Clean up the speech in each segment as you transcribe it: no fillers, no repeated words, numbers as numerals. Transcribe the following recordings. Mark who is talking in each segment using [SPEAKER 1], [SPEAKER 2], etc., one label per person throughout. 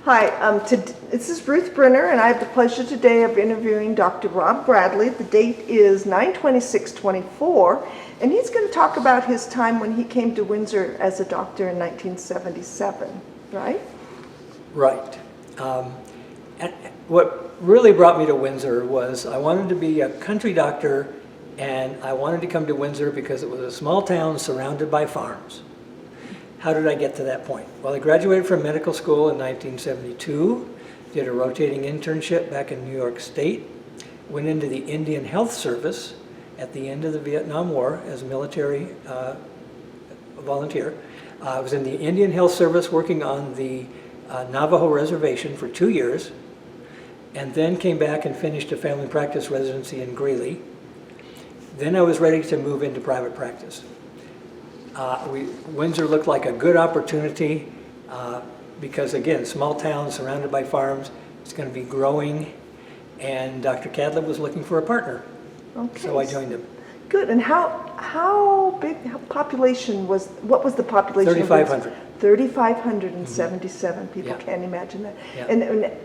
[SPEAKER 1] Hi, this is Ruth Brenner, and I have the pleasure today of interviewing Dr. Rob Bradley. The date is 9/26/24, and he's going to talk about his time when he came to Windsor as a doctor in 1977, right?
[SPEAKER 2] Right. And what really brought me to Windsor was I wanted to be a country doctor, and I wanted to come to Windsor because it was a small town surrounded by farms. How did I get to that point? Well, I graduated from medical school in 1972, did a rotating internship back in New York State, went into the Indian Health Service at the end of the Vietnam War as a military volunteer. I was in the Indian Health Service working on the Navajo Reservation for 2 years, and then came back and finished a family practice residency in Greeley. Then I was ready to move into private practice. Windsor looked like a good opportunity because, again, small town surrounded by farms. It's going to be growing, and Dr. Kadlub was looking for a partner.
[SPEAKER 1] Okay.
[SPEAKER 2] So I joined him.
[SPEAKER 1] Good. And how big population was? What was the population?
[SPEAKER 2] 3,500.
[SPEAKER 1] 3,577 people.
[SPEAKER 2] Yeah.
[SPEAKER 1] Can't imagine that.
[SPEAKER 2] Yeah.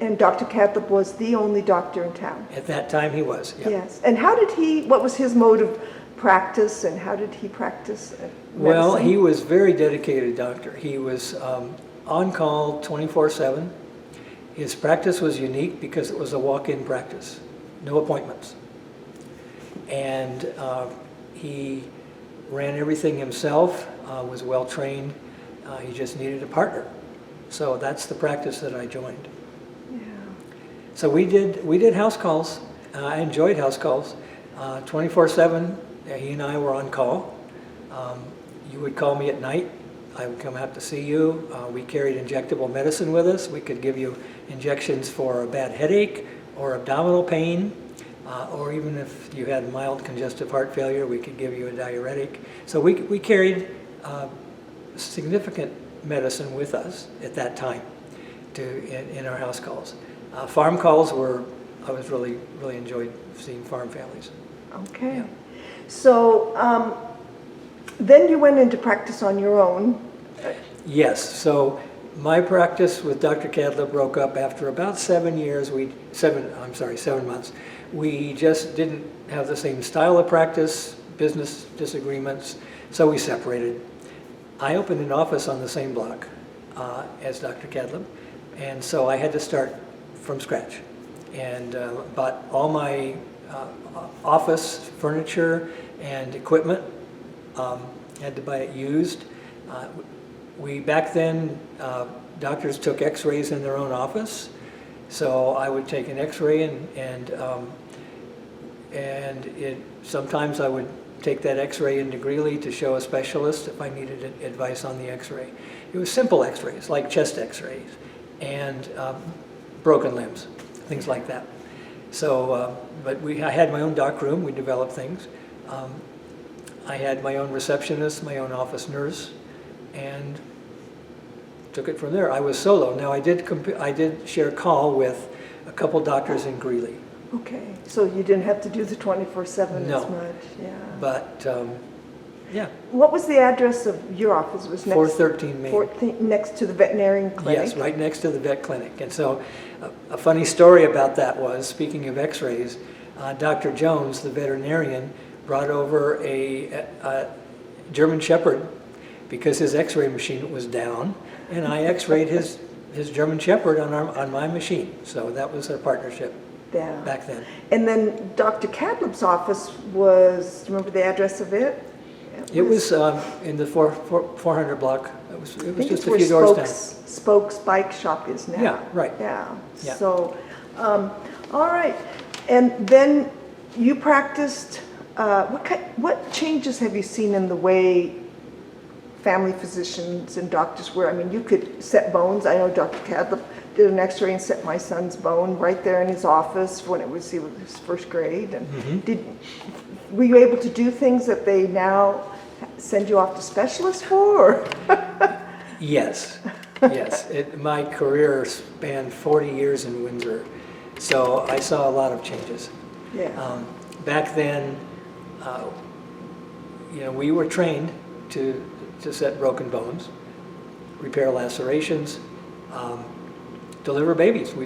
[SPEAKER 1] And Dr. Kadlub was the only doctor in town.
[SPEAKER 2] At that time, he was. Yeah.
[SPEAKER 1] Yes. And how did he? What was his mode of practice, and how did he practice medicine?
[SPEAKER 2] Well, he was a very dedicated doctor. He was on call 24/7. His practice was unique because it was a walk-in practice, no appointments. And he ran everything himself, was well trained. He just needed a partner. So that's the practice that I joined.
[SPEAKER 1] Yeah.
[SPEAKER 2] So we did house calls. I enjoyed house calls. 24/7, he and I were on call. You would call me at night. I would come out to see you. We carried injectable medicine with us. We could give you injections for a bad headache or abdominal pain, or even if you had mild congestive heart failure, we could give you a diuretic. So we carried significant medicine with us at that time in our house calls. Farm calls I was really enjoyed seeing farm families.
[SPEAKER 1] Okay.
[SPEAKER 2] Yeah.
[SPEAKER 1] So then you went into practice on your own.
[SPEAKER 2] Yes. So my practice with Dr. Kadlub broke up after about 7 months. We just didn't have the same style of practice, business disagreements, so we separated. I opened an office on the same block as Dr. Kadlub, and so I had to start from scratch, and bought all my office furniture and equipment. Had to buy it used. Back then, doctors took x-rays in their own office, so I would take an x-ray and sometimes I would take that x-ray into Greeley to show a specialist if I needed advice on the x-ray. It was simple x-rays, like chest x-rays and broken limbs, things like that. So, but I had my own doc room. We developed things. I had my own receptionist, my own office nurse, and took it from there. I was solo. Now I did share call with a couple doctors in Greeley.
[SPEAKER 1] Okay, so you didn't have to do the 24/7
[SPEAKER 2] No.
[SPEAKER 1] as much. Yeah.
[SPEAKER 2] But yeah.
[SPEAKER 1] What was the address of your office? It was next
[SPEAKER 2] 413 Main.
[SPEAKER 1] Next to the veterinarian clinic?
[SPEAKER 2] Yes, right next to the vet clinic. And so a funny story about that was, speaking of x-rays, Dr. Jones, the veterinarian, brought over a German Shepherd because his x-ray machine was down, and I x-rayed his German Shepherd on my machine. So that was our partnership back then.
[SPEAKER 1] And then Dr. Kadlub's office was, do you remember the address of it?
[SPEAKER 2] It was in the 400 block. It was just a few
[SPEAKER 1] It's
[SPEAKER 2] doors
[SPEAKER 1] where
[SPEAKER 2] down.
[SPEAKER 1] Spokes Bike Shop is now.
[SPEAKER 2] Yeah, right.
[SPEAKER 1] Yeah.
[SPEAKER 2] Yeah.
[SPEAKER 1] So, all right. And then you practiced, what changes have you seen in the way family physicians and doctors were? I mean, you could set bones. I know Dr. Kadlub did an x-ray and set my son's bone right there in his office when he was his first grade. And were you able to do things that they now send you off to specialists for?
[SPEAKER 2] Yes, yes. My career spanned 40 years in Windsor, so I saw a lot of changes.
[SPEAKER 1] Yeah.
[SPEAKER 2] Back then, we were trained to set broken bones, repair lacerations, deliver babies. I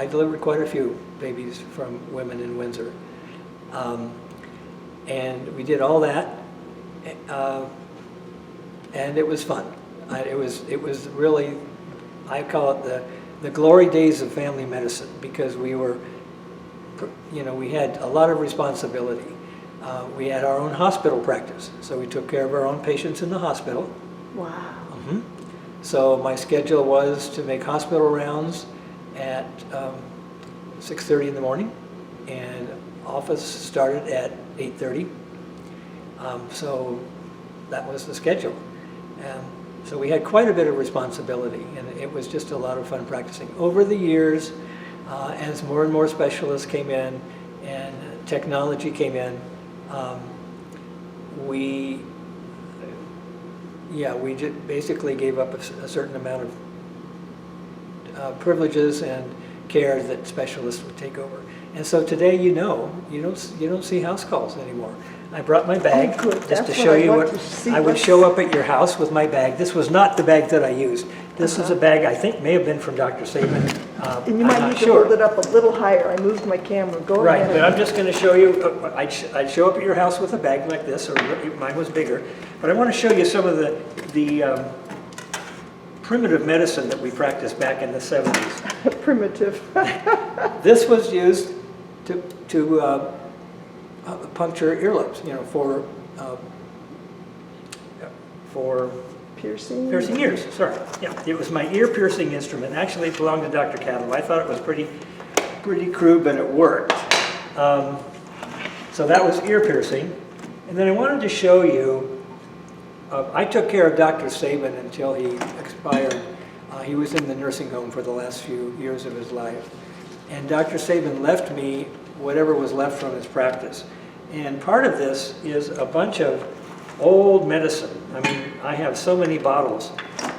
[SPEAKER 2] delivered quite a few babies from women in Windsor. And we did all that, and it was fun. It was really, I call it the glory days of family medicine, because we were, we had a lot of responsibility. We had our own hospital practice, so we took care of our own patients in the hospital.
[SPEAKER 1] Wow.
[SPEAKER 2] Mm-hmm. So my schedule was to make hospital rounds at 6:30 in the morning, and office started at 8:30. So that was the schedule. So we had quite a bit of responsibility, and it was just a lot of fun practicing. Over the years, as more and more specialists came in and technology came in, we just basically gave up a certain amount of privileges and care that specialists would take over. And so today, you don't see house calls anymore. I brought my bag just to show you what I would show up at your house with my bag. This was not the bag that I used. This is a bag I think may have been from Dr. Sabin.
[SPEAKER 1] And you might need to hold it up a little higher. I moved my camera. Go ahead.
[SPEAKER 2] Right, but I'm just going to show you. I'd show up at your house with a bag like this, or mine was bigger. But I want to show you some of the primitive medicine that we practiced back in the 70s.
[SPEAKER 1] Primitive.
[SPEAKER 2] This was used to puncture earlobes, for
[SPEAKER 1] Piercing?
[SPEAKER 2] piercing ears. Sorry, yeah, it was my ear piercing instrument. Actually, it belonged to Dr. Kadlub. I thought it was pretty crude, but it worked. So that was ear piercing, and then I wanted to show you. I took care of Dr. Sabin until he expired. He was in the nursing home for the last few years of his life, and Dr. Sabin left me whatever was left from his practice. And part of this is a bunch of old medicine. I mean, I have so many bottles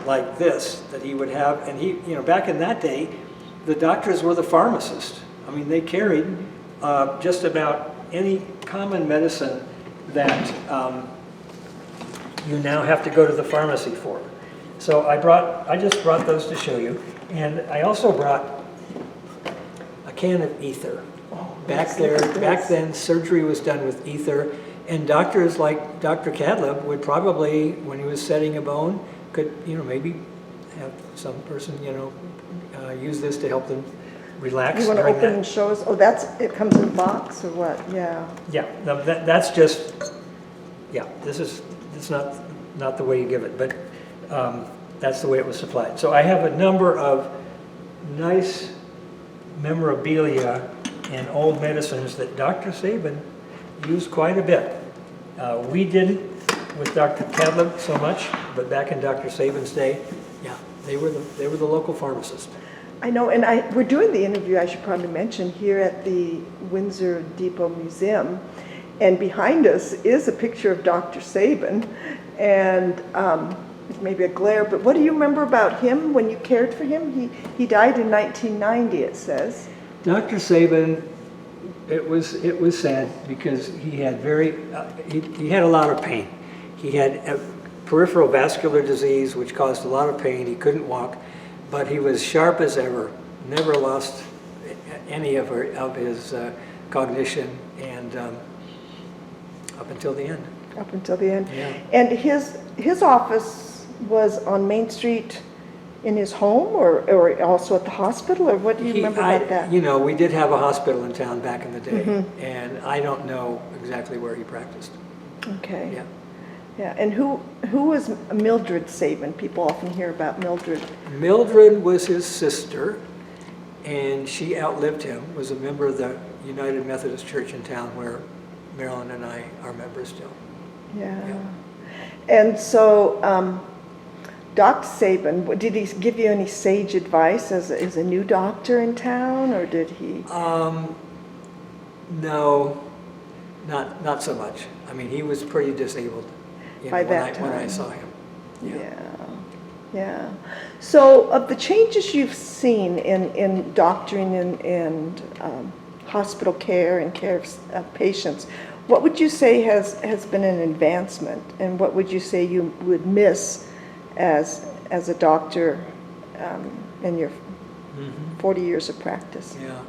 [SPEAKER 2] like this that he would have, and he, back in that day, the doctors were the pharmacists. I mean, they carried just about any common medicine that you now have to go to the pharmacy for. So I just brought those to show you, and I also brought a can of ether. Back then, surgery was done with ether, and doctors like Dr. Kadlub would probably, when he was setting a bone, could, maybe have some person, use this to help them relax.
[SPEAKER 1] You want to open and show us? Oh, it comes in a box or what? Yeah.
[SPEAKER 2] Yeah, no, that's just, it's not the way you give it, but that's the way it was supplied. So I have a number of nice memorabilia and old medicines that Dr. Sabin used quite a bit. We didn't with Dr. Kadlub so much, but back in Dr. Sabin's day, they were the local pharmacist.
[SPEAKER 1] I know, and we're doing the interview, I should probably mention, here at the Windsor Depot Museum, and behind us is a picture of Dr. Sabin, and maybe a glare, but what do you remember about him when you cared for him? He died in 1990, it says.
[SPEAKER 2] Dr. Sabin, it was sad because he had he had a lot of pain. He had a peripheral vascular disease, which caused a lot of pain. He couldn't walk, but he was sharp as ever. Never lost any of his cognition, and up until the end.
[SPEAKER 1] Up until the end.
[SPEAKER 2] Yeah.
[SPEAKER 1] And his office was on Main Street in his home, or also at the hospital, or what do you remember about that?
[SPEAKER 2] We did have a hospital in town back in the day, and I don't know exactly where he practiced.
[SPEAKER 1] Okay.
[SPEAKER 2] Yeah.
[SPEAKER 1] Yeah, and who was Mildred Sabin? People often hear about Mildred.
[SPEAKER 2] Mildred was his sister, and she outlived him, was a member of the United Methodist Church in town where Marilyn and I are members still.
[SPEAKER 1] Yeah. And so, Dr. Sabin, did he give you any sage advice as a new doctor in town, or did he?
[SPEAKER 2] No, not so much. I mean, he was pretty disabled
[SPEAKER 1] By that time.
[SPEAKER 2] when I saw him.
[SPEAKER 1] Yeah. So, of the changes you've seen in doctoring and hospital care and care of patients, what would you say has been an advancement, and what would you say you would miss as a doctor in your
[SPEAKER 2] Mhm.
[SPEAKER 1] 40 years of practice.
[SPEAKER 2] Yeah.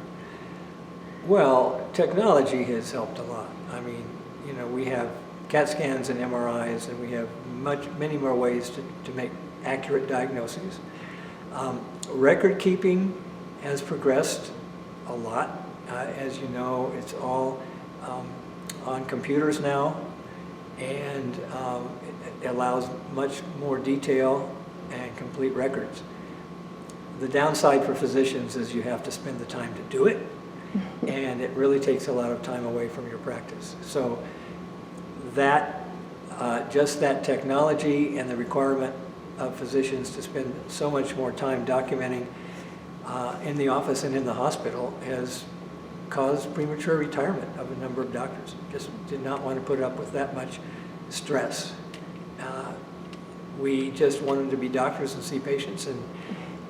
[SPEAKER 2] Well, technology has helped a lot. I mean, we have CAT scans and MRIs, and we have many more ways to make accurate diagnoses. Record keeping has progressed a lot. As you know, it's all on computers now, and it allows much more detail and complete records. The downside for physicians is you have to spend the time to do it, and it really takes a lot of time away from your practice. So that, just that technology and the requirement of physicians to spend so much more time documenting in the office and in the hospital has caused premature retirement of a number of doctors. Just did not want to put up with that much stress. We just wanted to be doctors and see patients,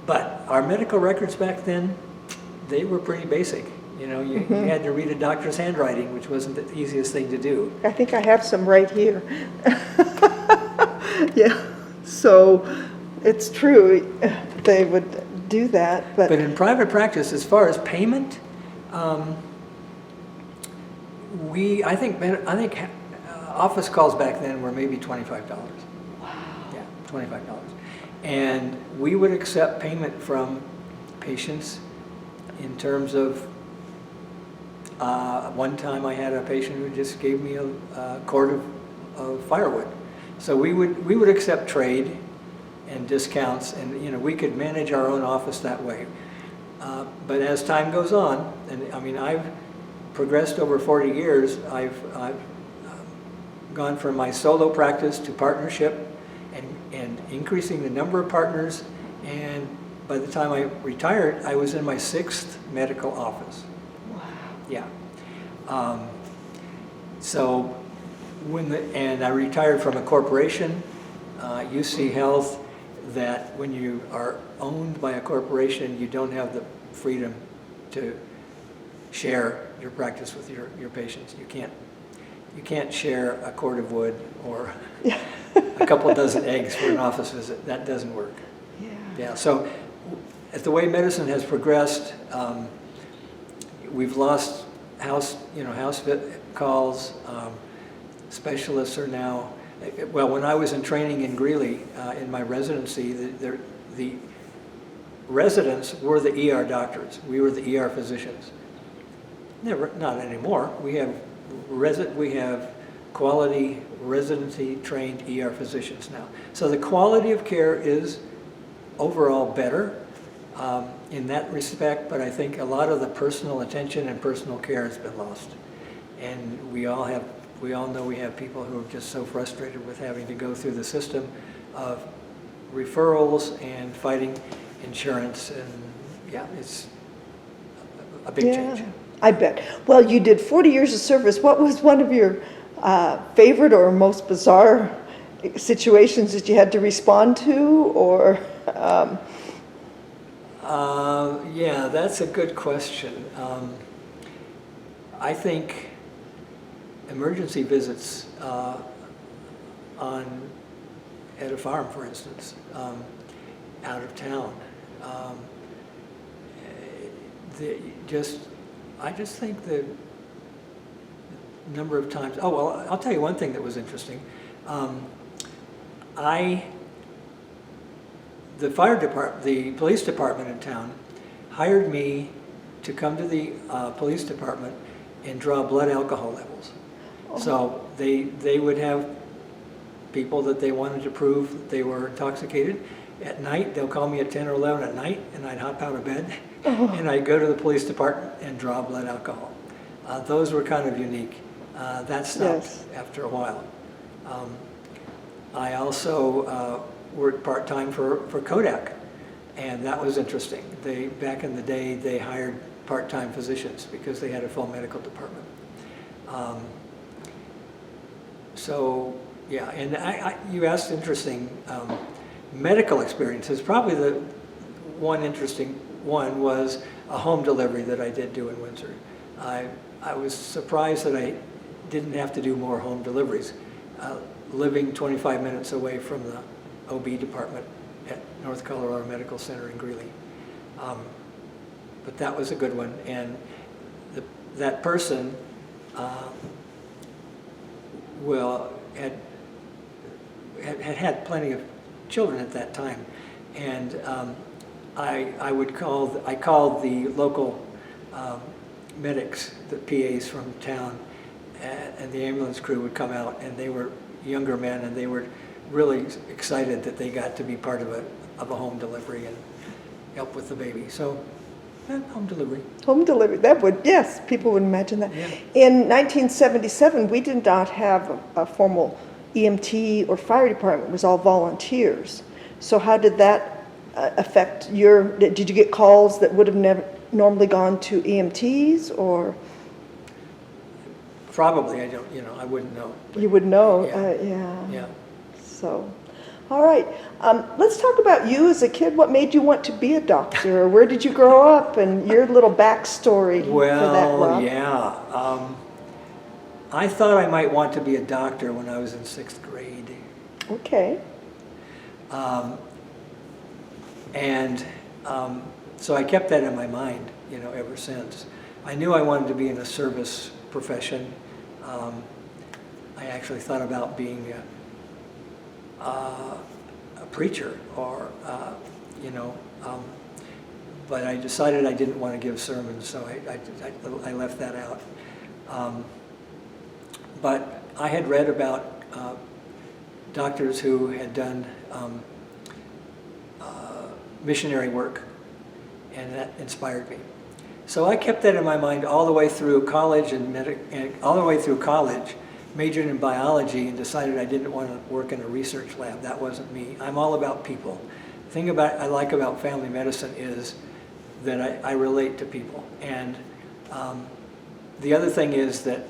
[SPEAKER 2] but our medical records back then, they were pretty basic. You had to read a doctor's handwriting, which wasn't the easiest thing to do.
[SPEAKER 1] I think I have some right here. Yeah, so it's true, they would do that, but
[SPEAKER 2] in private practice, as far as payment, I think office calls back then were maybe $25.
[SPEAKER 1] wow.
[SPEAKER 2] Yeah, $25. And we would accept payment from patients in terms of, one time I had a patient who just gave me a cord of firewood. So we would accept trade and discounts, and we could manage our own office that way. But as time goes on, and I mean, I've progressed over 40 years. I've gone from my solo practice to partnership, and increasing the number of partners. And by the time I retired, I was in my 6th medical office.
[SPEAKER 1] Wow.
[SPEAKER 2] Yeah. So and I retired from a corporation, UC Health, that when you are owned by a corporation, you don't have the freedom to share your practice with your patients. You can't share a cord of wood or a couple dozen eggs for an office visit. That doesn't work. Yeah. So as the way medicine has progressed, we've lost house calls. Specialists are now, well, when I was in training in Greeley, in my residency, the residents were the ER doctors. We were the ER physicians. Not anymore. We have quality residency trained ER physicians now. So the quality of care is overall better in that respect, but I think a lot of the personal attention and personal care has been lost. And we all know we have people who are just so frustrated with having to go through the system of referrals and fighting insurance, and yeah, it's a big change.
[SPEAKER 1] I bet. Well, you did 40 years of service. What was one of your favorite or most bizarre situations that you had to respond to, or?
[SPEAKER 2] Yeah, that's a good question. I think emergency visits at a farm, for instance, out of town. I just think the number of times. Oh well, I'll tell you one thing that was interesting. The police department in town hired me to come to the police department and draw blood alcohol levels. So they would have people that they wanted to prove that they were intoxicated. At night, they'll call me at 10 or 11 at night, and I'd hop out of bed, and I'd go to the police department and draw blood alcohol. Those were kind of unique. That stopped after a while. I also worked part-time for Kodak, and that was interesting. Back in the day, they hired part-time physicians because they had a full medical department. So yeah, and you asked interesting medical experiences. Probably the one interesting one was a home delivery that I did do in Windsor. I was surprised that I didn't have to do more home deliveries. Living 25 minutes away from the OB department at North Colorado Medical Center in Greeley. but that was a good one. And that person had plenty of children at that time, and I called the local medics, the PAs from town, and the ambulance crew would come out, and they were younger men, and they were really excited that they got to be part of a home delivery and help with the baby. So, home delivery.
[SPEAKER 1] Home delivery, that would, yes, people would imagine that.
[SPEAKER 2] Yeah.
[SPEAKER 1] In 1977, we did not have a formal EMT or fire department. It was all volunteers. So how did that affect did you get calls that would have never normally gone to EMTs, or?
[SPEAKER 2] Probably, I wouldn't know.
[SPEAKER 1] You would know,
[SPEAKER 2] Yeah. Yeah.
[SPEAKER 1] So, all right. Let's talk about you as a kid. What made you want to be a doctor? Or where did you grow up, and your little backstory for that, Rob?
[SPEAKER 2] Yeah. I thought I might want to be a doctor when I was in 6th grade.
[SPEAKER 1] Okay.
[SPEAKER 2] So I kept that in my mind, ever since. I knew I wanted to be in a service profession. I actually thought about being a preacher, or but I decided I didn't want to give sermons, so I left that out. But I had read about doctors who had done missionary work, and that inspired me. So I kept that in my mind all the way through college, and all the way through college, majored in biology, and decided I didn't want to work in a research lab. That wasn't me. I'm all about people. The thing I like about family medicine is that I relate to people. And the other thing is that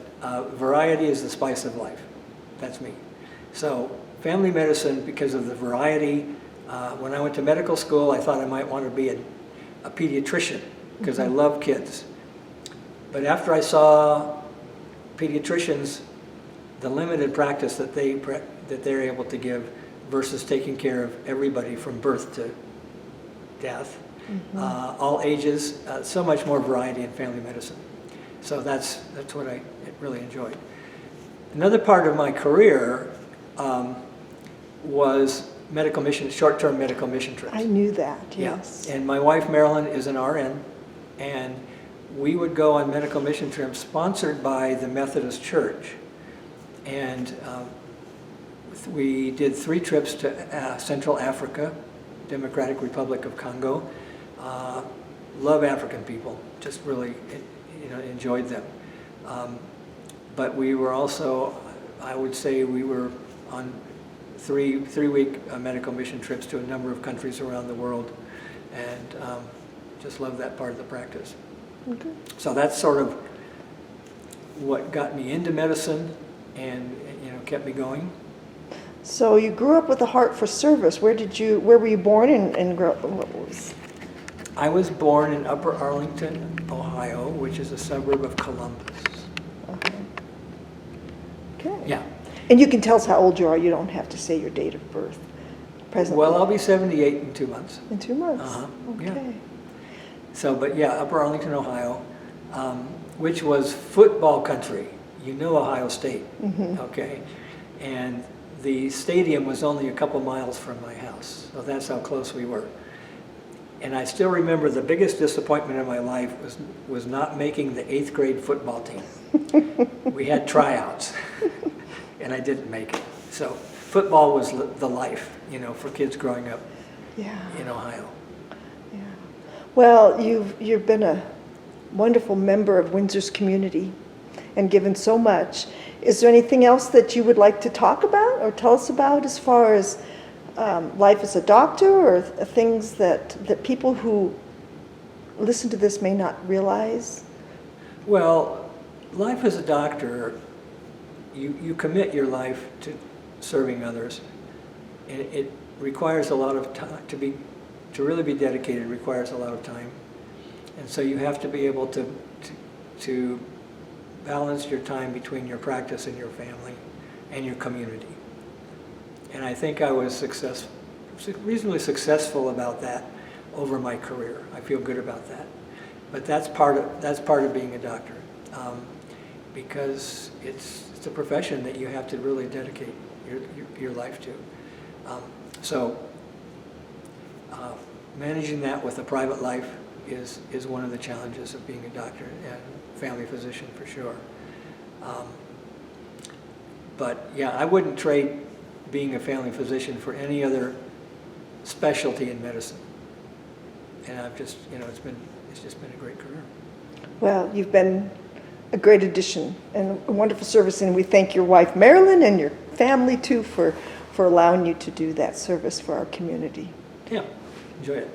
[SPEAKER 2] variety is the spice of life. That's me. So family medicine, because of the variety. When I went to medical school, I thought I might want to be a pediatrician, because I love kids. But after I saw pediatricians, the limited practice that they're able to give versus taking care of everybody from birth to death, all ages, so much more variety in family medicine. So that's what I really enjoyed. Another part of my career was short-term medical mission trips.
[SPEAKER 1] I knew that, yes.
[SPEAKER 2] Yeah. And my wife, Marilyn, is an RN, and we would go on medical mission trips sponsored by the Methodist Church. And we did 3 trips to Central Africa, Democratic Republic of Congo. Love African people, just really enjoyed them. But we were also, I would say we were on three-week medical mission trips to a number of countries around the world, and just love that part of the practice. Okay. So that's sort of what got me into medicine, and kept me going.
[SPEAKER 1] So you grew up with a heart for service. Where were you born and grew up? What was?
[SPEAKER 2] I was born in Upper Arlington, Ohio, which is a suburb of Columbus.
[SPEAKER 1] Okay.
[SPEAKER 2] Yeah.
[SPEAKER 1] And you can tell us how old you are. You don't have to say your date of birth. Presently.
[SPEAKER 2] Well, I'll be 78 in 2 months.
[SPEAKER 1] In 2 months?
[SPEAKER 2] Okay.
[SPEAKER 1] Yeah.
[SPEAKER 2] So, but yeah, Upper Arlington, Ohio, which was football country. Ohio State, okay? And the stadium was only a couple miles from my house, so that's how close we were. And I still remember the biggest disappointment in my life was not making the 8th grade football team. We had tryouts, and I didn't make it. So football was the life, for kids growing up in Ohio.
[SPEAKER 1] Yeah. Well, you've been a wonderful member of Windsor's community and given so much. Is there anything else that you would like to talk about or tell us about as far as life as a doctor, or things that people who listen to this may not realize?
[SPEAKER 2] Well, life as a doctor, you commit your life to serving others. It requires a lot of time to really be dedicated. Requires a lot of time, and so you have to be able to balance your time between your practice and your family and your community. And I think I was reasonably successful about that over my career. I feel good about that. But that's part of being a doctor, because it's a profession that you have to really dedicate your life to. So managing that with a private life is one of the challenges of being a doctor and family physician for sure. But yeah, I wouldn't trade being a family physician for any other specialty in medicine. And I've just, it's just been a great career.
[SPEAKER 1] Well, you've been a great addition and a wonderful service, and we thank your wife, Marilyn, and your family, too, for allowing you to do that service for our community.
[SPEAKER 2] Yeah, enjoy it.